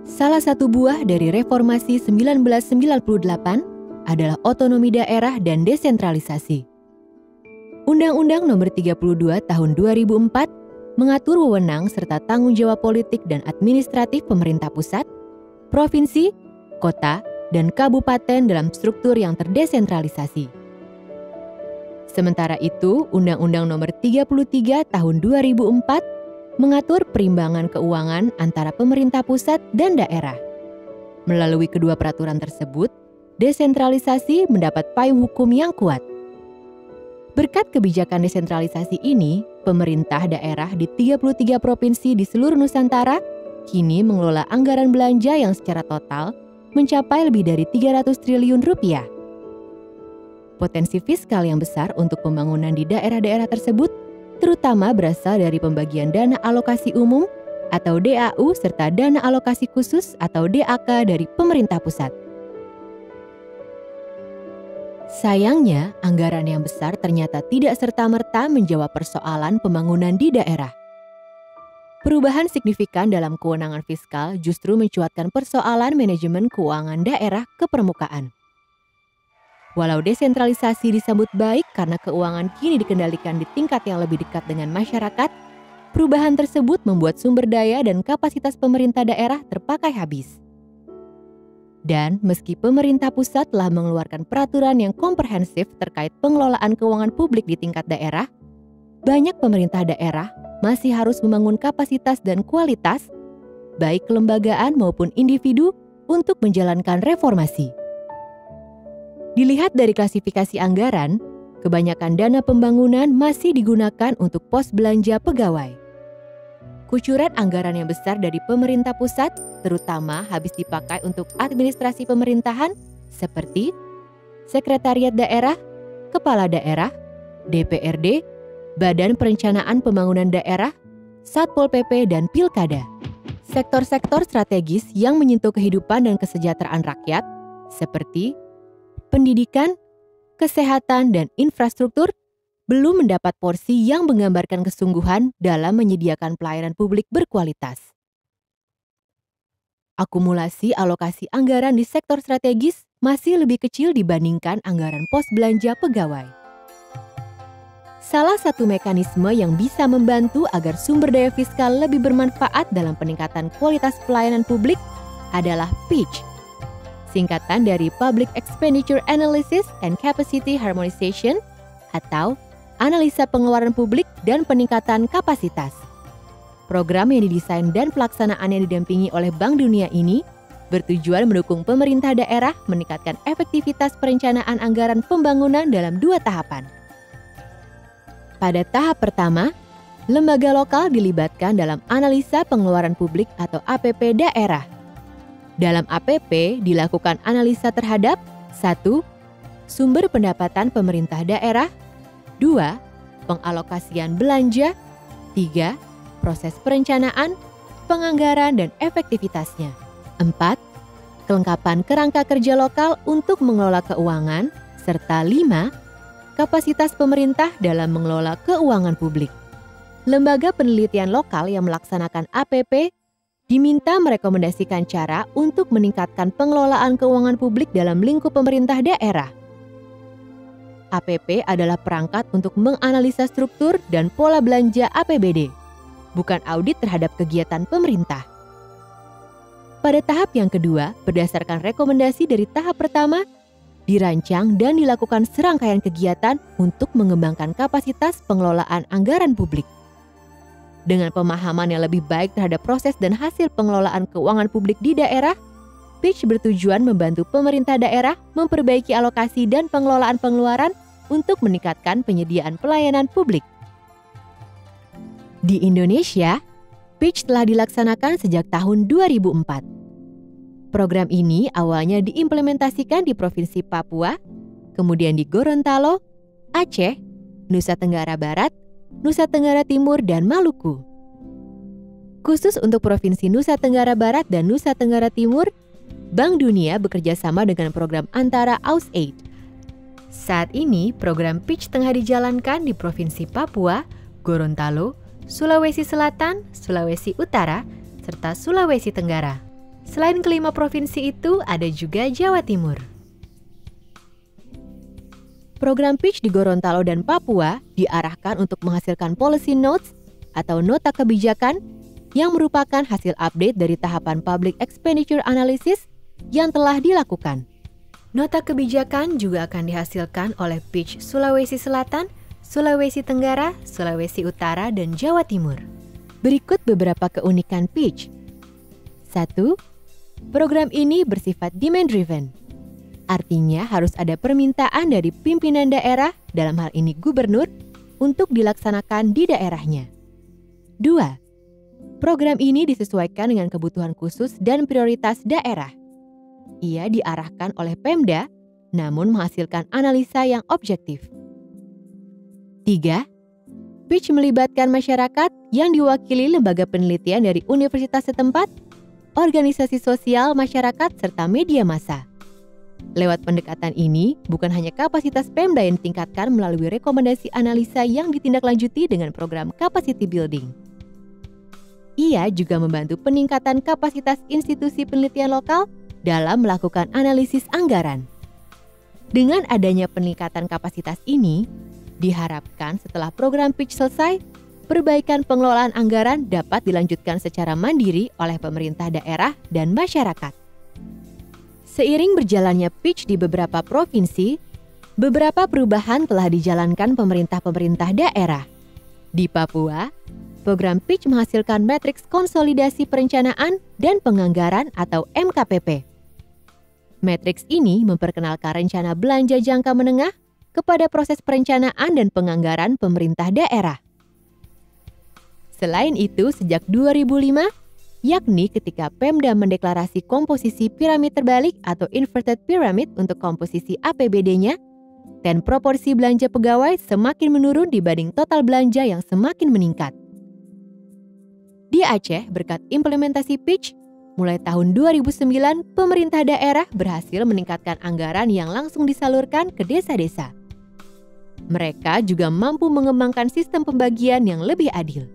Salah satu buah dari reformasi 1998 adalah otonomi daerah dan desentralisasi. Undang-Undang Nomor 32 Tahun 2004 mengatur wewenang serta tanggung jawab politik dan administratif pemerintah pusat, provinsi, kota, dan kabupaten dalam struktur yang terdesentralisasi. Sementara itu, Undang-Undang Nomor 33 Tahun 2004 mengatur perimbangan keuangan antara pemerintah pusat dan daerah. Melalui kedua peraturan tersebut, desentralisasi mendapat payung hukum yang kuat. Berkat kebijakan desentralisasi ini, pemerintah daerah di 33 provinsi di seluruh Nusantara kini mengelola anggaran belanja yang secara total mencapai lebih dari 300 triliun rupiah. Potensi fiskal yang besar untuk pembangunan di daerah-daerah tersebut terutama berasal dari pembagian dana alokasi umum atau DAU serta dana alokasi khusus atau DAK dari pemerintah pusat. Sayangnya, anggaran yang besar ternyata tidak serta-merta menjawab persoalan pembangunan di daerah. Perubahan signifikan dalam kewenangan fiskal justru mencuatkan persoalan manajemen keuangan daerah ke permukaan. Walau desentralisasi disambut baik karena keuangan kini dikendalikan di tingkat yang lebih dekat dengan masyarakat, perubahan tersebut membuat sumber daya dan kapasitas pemerintah daerah terpakai habis. Dan meski pemerintah pusat telah mengeluarkan peraturan yang komprehensif terkait pengelolaan keuangan publik di tingkat daerah, banyak pemerintah daerah masih harus membangun kapasitas dan kualitas, baik kelembagaan maupun individu, untuk menjalankan reformasi. Dilihat dari klasifikasi anggaran, kebanyakan dana pembangunan masih digunakan untuk pos belanja pegawai. Kucuran anggaran yang besar dari pemerintah pusat terutama habis dipakai untuk administrasi pemerintahan seperti Sekretariat Daerah, Kepala Daerah, DPRD, Badan Perencanaan Pembangunan Daerah, Satpol PP, dan Pilkada. Sektor-sektor strategis yang menyentuh kehidupan dan kesejahteraan rakyat seperti pendidikan, kesehatan, dan infrastruktur belum mendapat porsi yang menggambarkan kesungguhan dalam menyediakan pelayanan publik berkualitas. Akumulasi alokasi anggaran di sektor strategis masih lebih kecil dibandingkan anggaran pos belanja pegawai. Salah satu mekanisme yang bisa membantu agar sumber daya fiskal lebih bermanfaat dalam peningkatan kualitas pelayanan publik adalah PEACH, singkatan dari Public Expenditure Analysis and Capacity Harmonization atau Analisa Pengeluaran Publik dan Peningkatan Kapasitas. Program yang didesain dan pelaksanaannya didampingi oleh Bank Dunia ini bertujuan mendukung pemerintah daerah meningkatkan efektivitas perencanaan anggaran pembangunan dalam 2 tahapan. Pada tahap pertama, lembaga lokal dilibatkan dalam analisa pengeluaran publik atau APP daerah. Dalam APP dilakukan analisa terhadap 1. Sumber pendapatan pemerintah daerah, 2. Pengalokasian belanja, 3. Proses perencanaan, penganggaran, dan efektivitasnya, 4. Kelengkapan kerangka kerja lokal untuk mengelola keuangan, serta 5. Kapasitas pemerintah dalam mengelola keuangan publik. Lembaga penelitian lokal yang melaksanakan APP diminta merekomendasikan cara untuk meningkatkan pengelolaan keuangan publik dalam lingkup pemerintah daerah. APP adalah perangkat untuk menganalisa struktur dan pola belanja APBD, bukan audit terhadap kegiatan pemerintah. Pada tahap yang kedua, berdasarkan rekomendasi dari tahap pertama, dirancang dan dilakukan serangkaian kegiatan untuk mengembangkan kapasitas pengelolaan anggaran publik. Dengan pemahaman yang lebih baik terhadap proses dan hasil pengelolaan keuangan publik di daerah, PEACH bertujuan membantu pemerintah daerah memperbaiki alokasi dan pengelolaan pengeluaran untuk meningkatkan penyediaan pelayanan publik. Di Indonesia, PEACH telah dilaksanakan sejak tahun 2004. Program ini awalnya diimplementasikan di Provinsi Papua, kemudian di Gorontalo, Aceh, Nusa Tenggara Barat, Nusa Tenggara Timur, dan Maluku. Khusus untuk Provinsi Nusa Tenggara Barat dan Nusa Tenggara Timur, Bank Dunia bekerja sama dengan program antara AusAid. Saat ini, program PEACH tengah dijalankan di Provinsi Papua, Gorontalo, Sulawesi Selatan, Sulawesi Utara, serta Sulawesi Tenggara. Selain kelima provinsi itu, ada juga Jawa Timur. Program Pitch di Gorontalo dan Papua diarahkan untuk menghasilkan policy notes atau nota kebijakan yang merupakan hasil update dari tahapan public expenditure analysis yang telah dilakukan. Nota kebijakan juga akan dihasilkan oleh Pitch Sulawesi Selatan, Sulawesi Tenggara, Sulawesi Utara, dan Jawa Timur. Berikut beberapa keunikan Pitch. 1. Program ini bersifat demand-driven. Artinya harus ada permintaan dari pimpinan daerah, dalam hal ini gubernur, untuk dilaksanakan di daerahnya. 2. Program ini disesuaikan dengan kebutuhan khusus dan prioritas daerah. Ia diarahkan oleh Pemda, namun menghasilkan analisa yang objektif. 3. Pitch melibatkan masyarakat yang diwakili lembaga penelitian dari universitas setempat, organisasi sosial masyarakat, serta media massa. Lewat pendekatan ini, bukan hanya kapasitas Pemda yang ditingkatkan melalui rekomendasi analisa yang ditindaklanjuti dengan program capacity building. Ia juga membantu peningkatan kapasitas institusi penelitian lokal dalam melakukan analisis anggaran. Dengan adanya peningkatan kapasitas ini, diharapkan setelah program Pitch selesai, perbaikan pengelolaan anggaran dapat dilanjutkan secara mandiri oleh pemerintah daerah dan masyarakat. Seiring berjalannya Pitch di beberapa provinsi, beberapa perubahan telah dijalankan pemerintah-pemerintah daerah. Di Papua, program Pitch menghasilkan matriks konsolidasi perencanaan dan penganggaran atau MKPP. Matriks ini memperkenalkan rencana belanja jangka menengah kepada proses perencanaan dan penganggaran pemerintah daerah. Selain itu, sejak 2005, yakni ketika Pemda mendeklarasi komposisi piramid terbalik atau inverted pyramid untuk komposisi APBD-nya, dan proporsi belanja pegawai semakin menurun dibanding total belanja yang semakin meningkat. Di Aceh, berkat implementasi Pitch, mulai tahun 2009, pemerintah daerah berhasil meningkatkan anggaran yang langsung disalurkan ke desa-desa. Mereka juga mampu mengembangkan sistem pembagian yang lebih adil.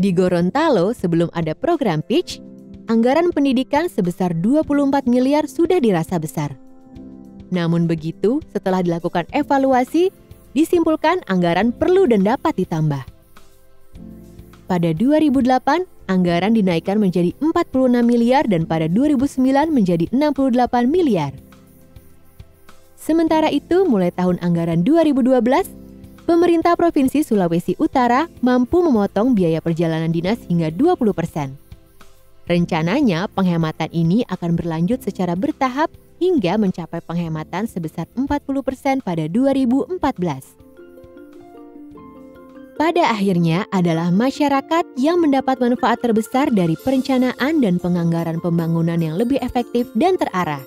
Di Gorontalo, sebelum ada program Pitch, anggaran pendidikan sebesar 24 miliar sudah dirasa besar. Namun begitu, setelah dilakukan evaluasi, disimpulkan anggaran perlu dan dapat ditambah. Pada 2008, anggaran dinaikkan menjadi 46 miliar dan pada 2009 menjadi 68 miliar. Sementara itu, mulai tahun anggaran 2012, pemerintah Provinsi Sulawesi Utara mampu memotong biaya perjalanan dinas hingga 20%. Rencananya, penghematan ini akan berlanjut secara bertahap hingga mencapai penghematan sebesar 40% pada 2014. Pada akhirnya adalah masyarakat yang mendapat manfaat terbesar dari perencanaan dan penganggaran pembangunan yang lebih efektif dan terarah.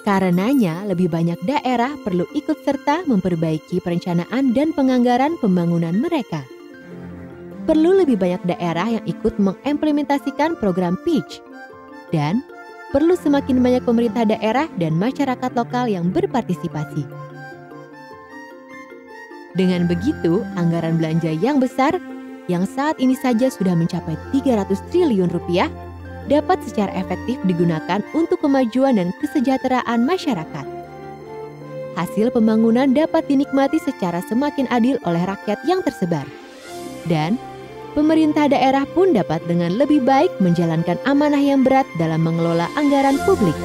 Karenanya, lebih banyak daerah perlu ikut serta memperbaiki perencanaan dan penganggaran pembangunan mereka. Perlu lebih banyak daerah yang ikut mengimplementasikan program Pitch. Dan perlu semakin banyak pemerintah daerah dan masyarakat lokal yang berpartisipasi. Dengan begitu, anggaran belanja yang besar, yang saat ini saja sudah mencapai 300 triliun rupiah, dapat secara efektif digunakan untuk kemajuan dan kesejahteraan masyarakat. Hasil pembangunan dapat dinikmati secara semakin adil oleh rakyat yang tersebar. Dan pemerintah daerah pun dapat dengan lebih baik menjalankan amanah yang berat dalam mengelola anggaran publik.